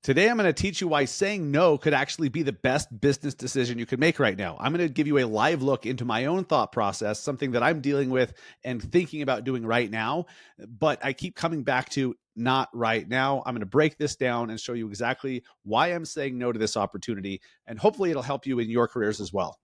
Today, I'm going to teach you why saying no could actually be the best business decision you could make right now. I'm going to give you a live look into my own thought process, something that I'm dealing with and thinking about doing right now, but I keep coming back to not right now. I'm going to break this down and show you exactly why I'm saying no to this opportunity, and hopefully it'll help you in your careers as well.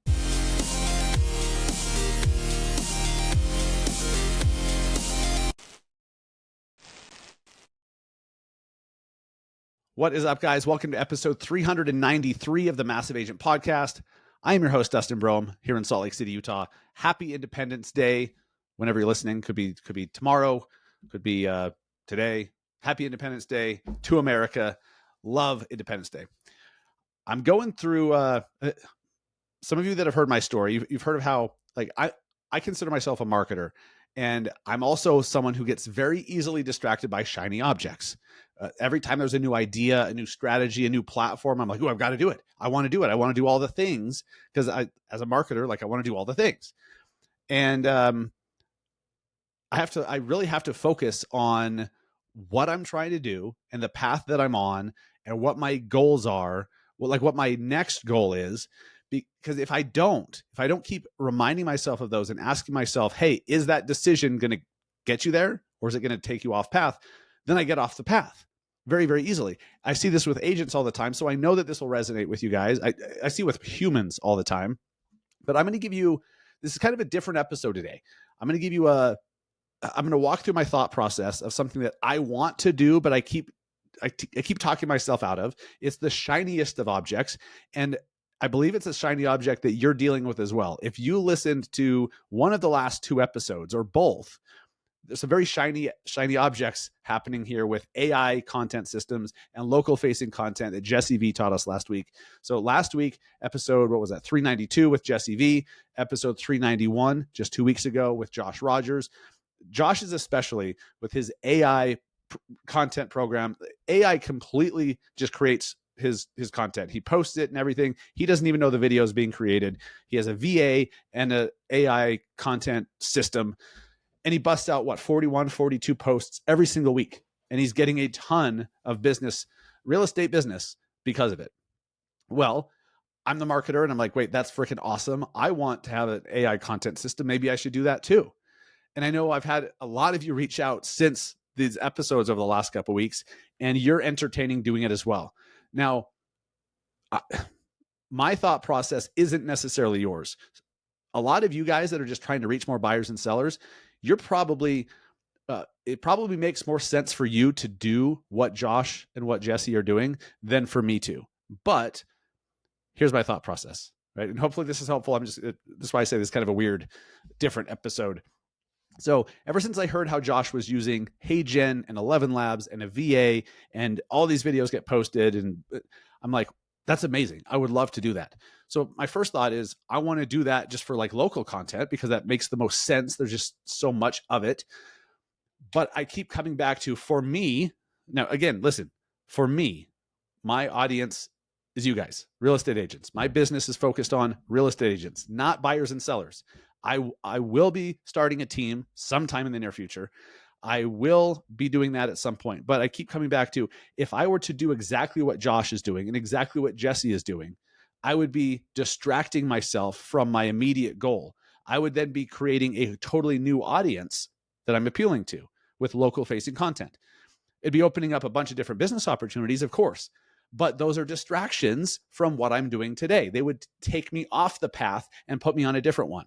What is up, guys? Welcome to episode 393 of the Massive Agent Podcast. I am your host, Dustin Brohm, here in Salt Lake City, Utah. Happy Independence Day. Whenever you're listening, could be tomorrow, could be today. Happy Independence Day to America. Love Independence Day. I'm going through some of you that have heard my story. You've heard of how I consider myself a marketer, and I'm also someone who gets very easily distracted by shiny objects. Every time there's a new idea, a new strategy, a new platform, I'm like, oh, I've got to do it. I want to do it. I want to do all the things because as a marketer, I want to do all the things. And I really have to focus on what I'm trying to do and the path that I'm on and what my goals are, what my next goal is. Because if I don't keep reminding myself of those and asking myself, hey, is that decision going to get you there or is it going to take you off path? Then I get off the path very, very easily. I see this with agents all the time. So I know that this will resonate with you guys. I see with humans all the time, but I'm going to give you, this is kind of a different episode today. I'm going to walk through my thought process of something that I want to do, but I keep talking myself out of. It's the shiniest of objects. And I believe it's a shiny object that you're dealing with as well. If you listened to one of the last two episodes or both, there's some very shiny objects happening here with AI content systems and local facing content that Jessie V taught us last week. So last week, episode, 392 with Jessie V, episode 391, just 2 weeks ago with Josh Rogers. Josh is especially with his AI content program. AI completely just creates his content. He posts it and everything. He doesn't even know the video is being created. He has a VA and an AI content system. And he busts out 41, 42 posts every single week. And he's getting a ton of business, real estate business because of it. Well, I'm the marketer and I'm like, wait, that's freaking awesome. I want to have an AI content system. Maybe I should do that too. And I know I've had a lot of you reach out since these episodes over the last couple of weeks, and you're entertaining doing it as well. Now, my thought process isn't necessarily yours. A lot of you guys that are just trying to reach more buyers and sellers, you're probably, it probably makes more sense for you to do what Josh and what Jessie are doing than for me to. But here's my thought process, right? And hopefully this is helpful. This is why I say this is kind of a weird, different episode. So ever since I heard how Josh was using HeyGen and 11 Labs and a VA and all these videos get posted, and I'm like, that's amazing. I would love to do that. So my first thought is I want to do that just for local content because that makes the most sense. There's just so much of it. But I keep coming back to, for me, now again, listen, for me, my audience is you guys, real estate agents. My business is focused on real estate agents, not buyers and sellers. I will be starting a team sometime in the near future. I will be doing that at some point, but I keep coming back to, if I were to do exactly what Josh is doing and exactly what Jessie is doing, I would be distracting myself from my immediate goal. I would then be creating a totally new audience that I'm appealing to with local facing content. It'd be opening up a bunch of different business opportunities, of course, but those are distractions from what I'm doing today. They would take me off the path and put me on a different one.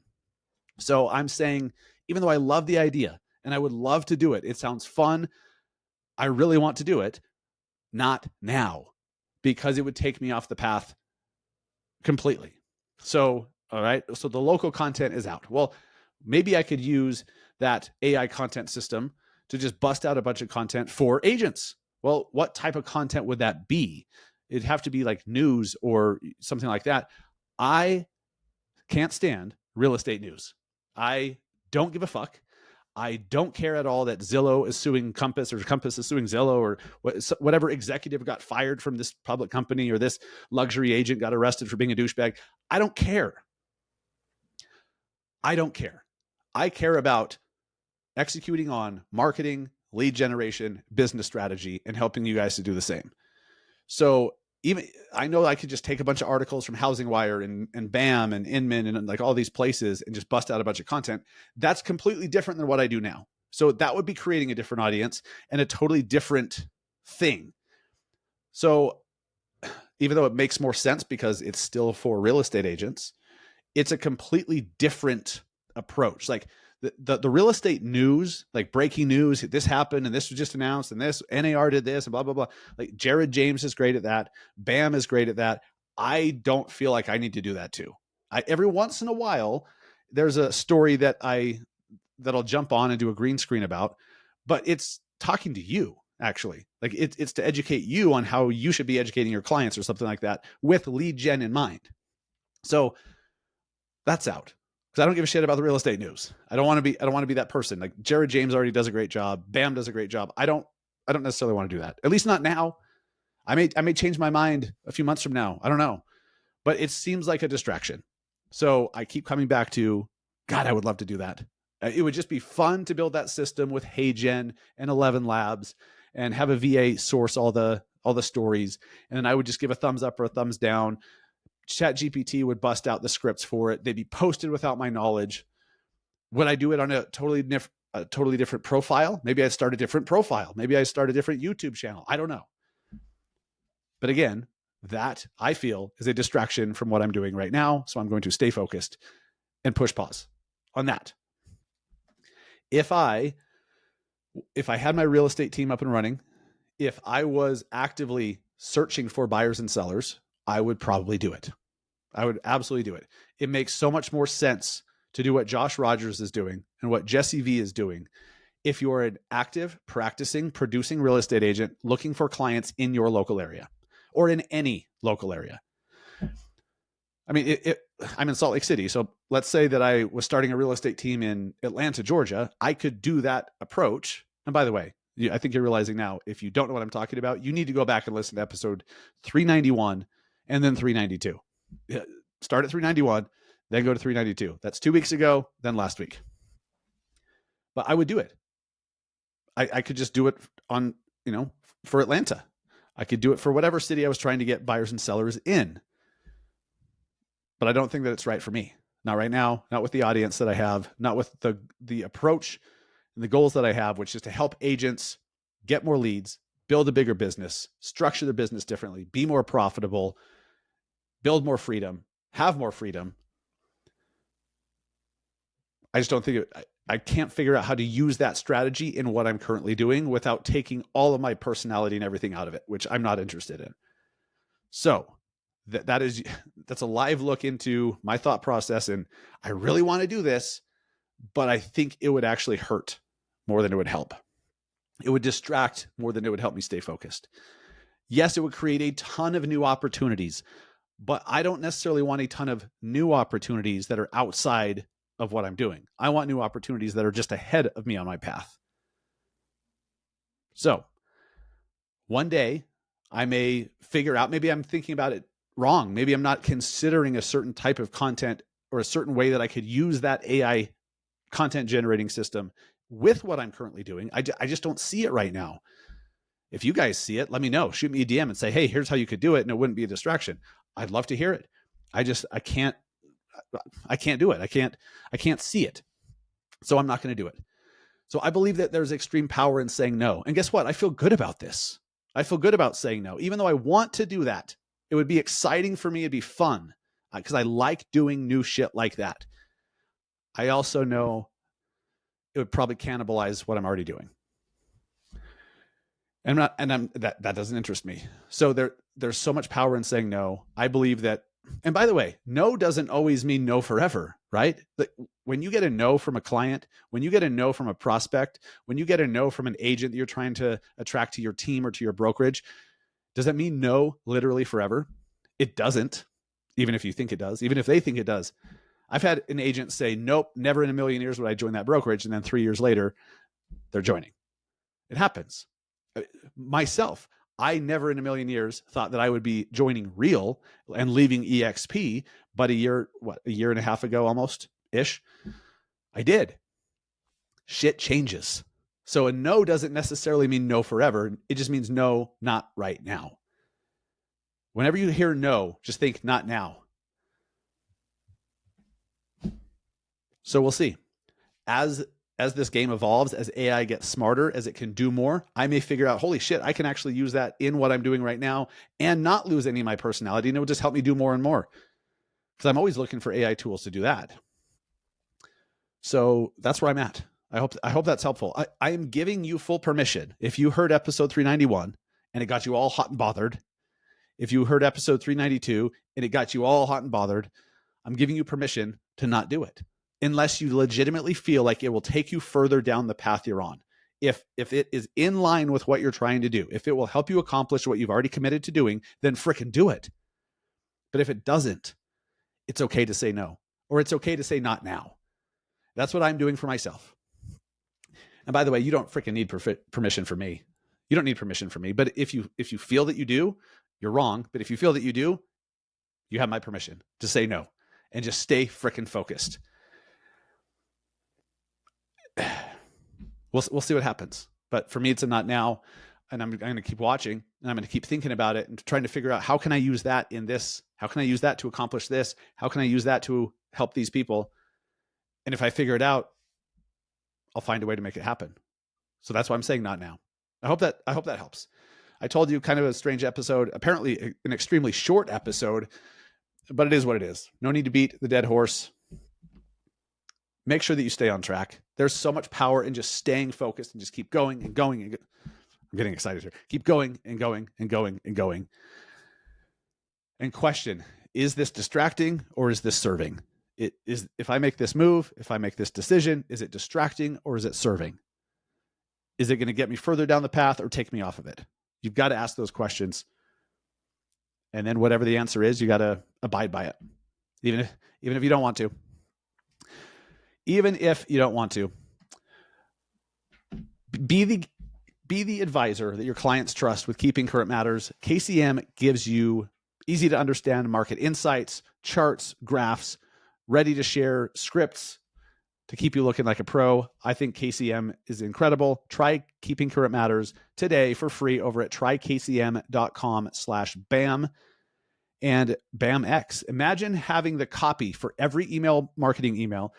So I'm saying, even though I love the idea and I would love to do it, it sounds fun, I really want to do it, not now, because it would take me off the path completely. So, all right, so the local content is out. Well, maybe I could use that AI content system to just bust out a bunch of content for agents. Well, what type of content would that be? It'd have to be like news or something like that. I can't stand real estate news. I don't give a fuck. I don't care at all that Zillow is suing Compass or Compass is suing Zillow or whatever executive got fired from this public company or this luxury agent got arrested for being a douchebag. I don't care. I don't care. I care about executing on marketing, lead generation, business strategy, and helping you guys to do the same. So even I know I could just take a bunch of articles from Housing Wire and BAM and Inman and like all these places and just bust out a bunch of content. That's completely different than what I do now. So that would be creating a different audience and a totally different thing. So even though it makes more sense because it's still for real estate agents, it's a completely different approach. Like the real estate news, like breaking news, this happened and this was just announced and this NAR did this and blah, blah, blah. Like Jared James is great at that. BAM is great at that. I don't feel like I need to do that too. Every once in a while, there's a story that I'll jump on and do a green screen about, but it's talking to you actually. Like it's to educate you on how you should be educating your clients or something like that with lead gen in mind. So that's out because I don't give a shit about the real estate news. I don't want to be that person. Like Jared James already does a great job. BAM does a great job. I don't necessarily want to do that. At least not now. I may change my mind a few months from now. I don't know, but it seems like a distraction. So I keep coming back to, God, I would love to do that. It would just be fun to build that system with HeyGen and 11 Labs and have a VA source all the stories. And then I would just give a thumbs up or a thumbs down. ChatGPT would bust out the scripts for it. They'd be posted without my knowledge. Would I do it on a totally different profile? Maybe I'd start a different profile. Maybe I start a different YouTube channel. I don't know. But again, that I feel is a distraction from what I'm doing right now. So I'm going to stay focused and push pause on that. If I had my real estate team up and running, if I was actively searching for buyers and sellers, I would probably do it. I would absolutely do it. It makes so much more sense to do what Josh Rogers is doing and what Jessie V is doing if you're an active, practicing, producing real estate agent looking for clients in your local area or in any local area. I mean, I'm in Salt Lake City. So let's say that I was starting a real estate team in Atlanta, Georgia. I could do that approach. And by the way, I think you're realizing now, if you don't know what I'm talking about, you need to go back and listen to episode 391 and then 392. Start at 391, then go to 392. That's 2 weeks ago, then last week. But I would do it. I could just do it on, for Atlanta. I could do it for whatever city I was trying to get buyers and sellers in. But I don't think that it's right for me. Not right now, not with the audience that I have, not with the approach and the goals that I have, which is to help agents get more leads, build a bigger business, structure their business differently, be more profitable, build more freedom, have more freedom. I just don't think I can't figure out how to use that strategy in what I'm currently doing without taking all of my personality and everything out of it, which I'm not interested in. So that's a live look into my thought process. And I really want to do this, but I think it would actually hurt more than it would help. It would distract more than it would help me stay focused. Yes, it would create a ton of new opportunities, but I don't necessarily want a ton of new opportunities that are outside of what I'm doing. I want new opportunities that are just ahead of me on my path. So one day I may figure out, maybe I'm thinking about it wrong. Maybe I'm not considering a certain type of content or a certain way that I could use that AI content generating system with what I'm currently doing. I just don't see it right now. If you guys see it, let me know. Shoot me a DM and say, hey, here's how you could do it. And it wouldn't be a distraction. I'd love to hear it. I can't do it. I can't see it. So I'm not going to do it. So I believe that there's extreme power in saying no. And guess what? I feel good about this. I feel good about saying no. Even though I want to do that, it would be exciting for me. It'd be fun because I like doing new shit like that. I also know it would probably cannibalize what I'm already doing. And that doesn't interest me. So there's so much power in saying no. I believe that, and by the way, no doesn't always mean no forever, right? When you get a no from a client, when you get a no from a prospect, when you get a no from an agent that you're trying to attract to your team or to your brokerage, does that mean no literally forever? It doesn't, even if you think it does, even if they think it does. I've had an agent say, nope, never in a million years would I join that brokerage. And then 3 years later, they're joining. It happens. Myself, I never in a million years thought that I would be joining Real and leaving EXP, but a year and a half ago, almost ish, I did. Shit changes. So a no doesn't necessarily mean no forever. It just means no, not right now. Whenever you hear no, just think not now. So we'll see. As this game evolves, as AI gets smarter, as it can do more, I may figure out, holy shit, I can actually use that in what I'm doing right now and not lose any of my personality. And it will just help me do more and more. Because I'm always looking for AI tools to do that. So that's where I'm at. I hope that's helpful. I am giving you full permission. If you heard episode 391 and it got you all hot and bothered, if you heard episode 392 and it got you all hot and bothered, I'm giving you permission to not do it unless you legitimately feel like it will take you further down the path you're on. If it is in line with what you're trying to do, if it will help you accomplish what you've already committed to doing, then frickin' do it. But if it doesn't, it's okay to say no, or it's okay to say not now. That's what I'm doing for myself. And by the way, you don't freaking need permission from me. You don't need permission from me. But if you feel that you do, you're wrong. But if you feel that you do, you have my permission to say no and just stay freaking focused. We'll see what happens. But for me, it's a not now. And I'm going to keep watching and I'm going to keep thinking about it and trying to figure out how can I use that in this? How can I use that to accomplish this? How can I use that to help these people? And if I figure it out, I'll find a way to make it happen. So that's why I'm saying not now. I hope that helps. I told you kind of a strange episode, apparently an extremely short episode, but it is what it is. No need to beat the dead horse. Make sure that you stay on track. There's so much power in just staying focused and just keep going and going. I'm getting excited here. Keep going and going and going and going. And question, is this distracting or is this serving? It is, if I make this move, if I make this decision, is it distracting or is it serving? Is it going to get me further down the path or take me off of it? You've got to ask those questions. And then whatever the answer is, you got to abide by it. Even if you don't want to. Even if you don't want to. Be the advisor that your clients trust with Keeping Current Matters. KCM gives you easy to understand market insights, charts, graphs, ready to share scripts to keep you looking like a pro. I think KCM is incredible. Try Keeping Current Matters today for free over at trykcm.com/BAM and BAMX. Imagine having the copy for every email marketing email,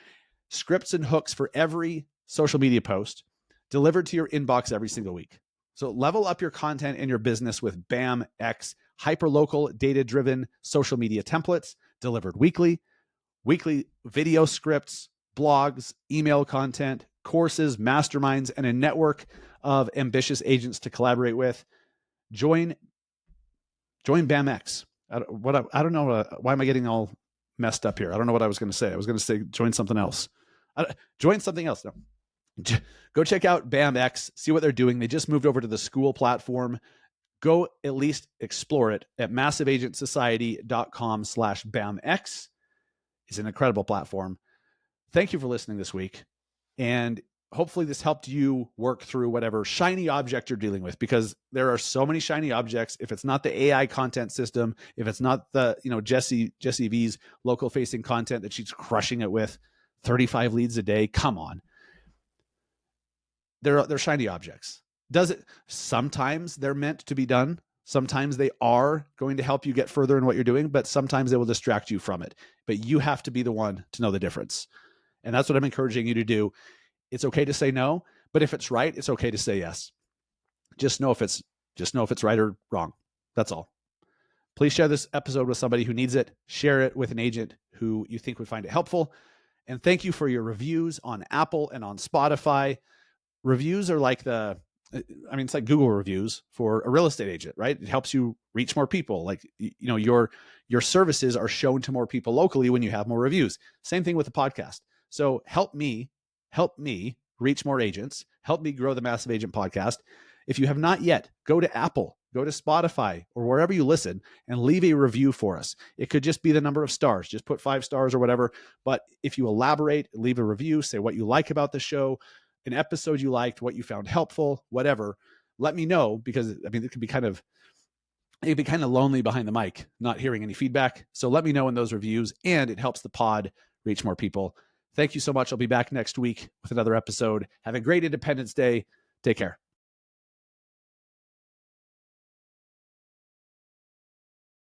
scripts and hooks for every social media post delivered to your inbox every single week. So level up your content and your business with BAMX, hyperlocal, data-driven social media templates delivered weekly video scripts, blogs, email content, courses, masterminds, and a network of ambitious agents to collaborate with. Join BAMX. I don't know. Why am I getting all messed up here? I don't know what I was going to say. I was going to say join something else. Join something else. No. Go check out BAMX, see what they're doing. They just moved over to the school platform. Go at least explore it at massiveagentsociety.com/BAMX. It's an incredible platform. Thank you for listening this week. And hopefully this helped you work through whatever shiny object you're dealing with, because there are so many shiny objects. If it's not the AI content system, if it's not the, Jessie V's local facing content that she's crushing it with 35 leads a day, come on. They're shiny objects. Sometimes they're meant to be done. Sometimes they are going to help you get further in what you're doing, but sometimes they will distract you from it. But you have to be the one to know the difference. And that's what I'm encouraging you to do. It's okay to say no, but if it's right, it's okay to say yes. Just know if it's right or wrong. That's all. Please share this episode with somebody who needs it. Share it with an agent who you think would find it helpful. And thank you for your reviews on Apple and on Spotify. Reviews are like it's like Google reviews for a real estate agent, right? It helps you reach more people. Like, your services are shown to more people locally when you have more reviews. Same thing with the podcast. So help me reach more agents, help me grow the Massive Agent Podcast. If you have not yet, go to Apple, go to Spotify, or wherever you listen and leave a review for us. It could just be the number of stars, just put 5 stars or whatever. But if you elaborate, leave a review, say what you like about the show, an episode you liked, what you found helpful, whatever, let me know, because it could be kind of lonely behind the mic, not hearing any feedback. So let me know in those reviews, and it helps the pod reach more people. Thank you so much. I'll be back next week with another episode. Have a great Independence Day. Take care.